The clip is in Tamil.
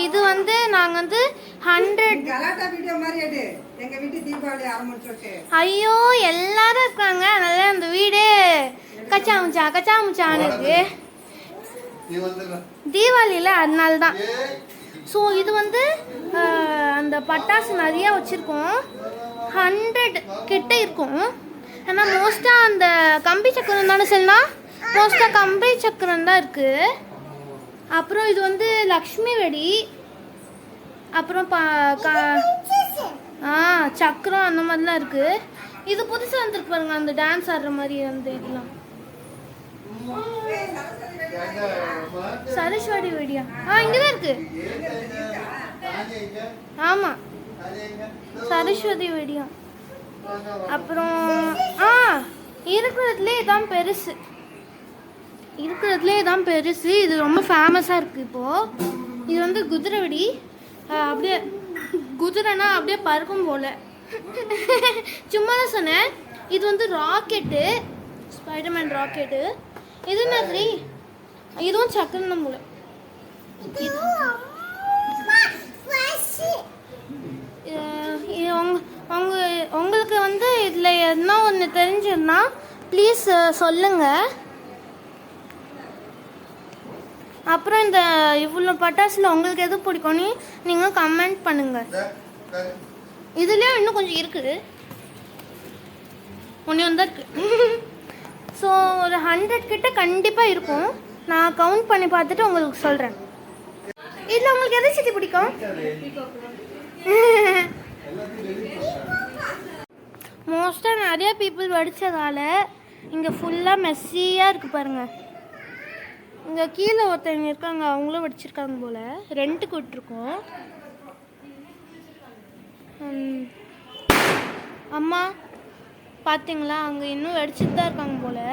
இது வந்து நாங்கள் வந்து 100 ஐயோ எல்லாரும் இருக்காங்க, அதனால அந்த வீடே கச்சாமுச்சான்னு இருக்கு. தீபாவளியில் அதனால தான். ஸோ இது வந்து அந்த பட்டாசு நிறையா வச்சுருக்கோம், 100 கிட்ட இருக்கும். ஆனால் மோஸ்ட்டாக அந்த கம்பி சக்கரம் தானே சொல்லலாம், மோஸ்ட்டாக கம்பி சக்கரம் தான் இருக்குது. அப்புறம் இது வந்து லக்ஷ்மி வெடி, அப்புறம் சக்கரம் அந்த மாதிரிலாம் இருக்குது. இது புதுசாக வந்துருக்கு பாருங்க, அந்த டான்ஸ் ஆடுற மாதிரி அந்த இதெல்லாம். சரஸ்வதி வெடியா? இங்கதான் இருக்கு. ஆமா, சரஸ்வதி வெடியா. அப்புறம் இருக்கிறதுலே இதான் பெருசு, இது ரொம்ப ஃபேமஸாக இருக்குது இப்போது. இது வந்து குதிரை வெடி, அப்படியே குதிரைனா அப்படியே பறக்கும் போல், சும்மா தான் சொன்னேன். இது வந்து ராக்கெட்டு, ஸ்பைடர்மேன் ராக்கெட்டு. இது மாதிரி இதுவும் சக்கரம் போல. உங்களுக்கு வந்து இதில் எதுனா ஒன்று தெரிஞ்சிருந்தா ப்ளீஸ் சொல்லுங்கள். அப்புறம் இந்த இவ்வளோ பட்டாசில் உங்களுக்கு எது பிடிக்கும்னு நீங்கள் கமெண்ட் பண்ணுங்கள். இதுலேயும் இன்னும் கொஞ்சம் இருக்குது, ஒன்று தான் இருக்குது. ஸோ ஒரு 100 கிட்ட கண்டிப்பாக இருக்கும். நான் கவுண்ட் பண்ணி பார்த்துட்டு உங்களுக்கு சொல்கிறேன். இதில் உங்களுக்கு எதை சுற்றி பிடிக்கும்? மோஸ்ட்டாக நிறைய பீப்புள் வெடித்ததால் இங்கே ஃபுல்லாக மெஸ்ஸியாக இருக்குது பாருங்கள். இங்கே கீழே ஒருத்தவங்க இருக்காங்க, அவங்களும் வெடிச்சிருக்காங்க போல், ரெண்ட்டுக்கு விட்டுருக்கோம். அம்மா பார்த்தீங்களா, அங்கே இன்னும் வெடிச்சிட்டு தான் இருக்காங்க போல்.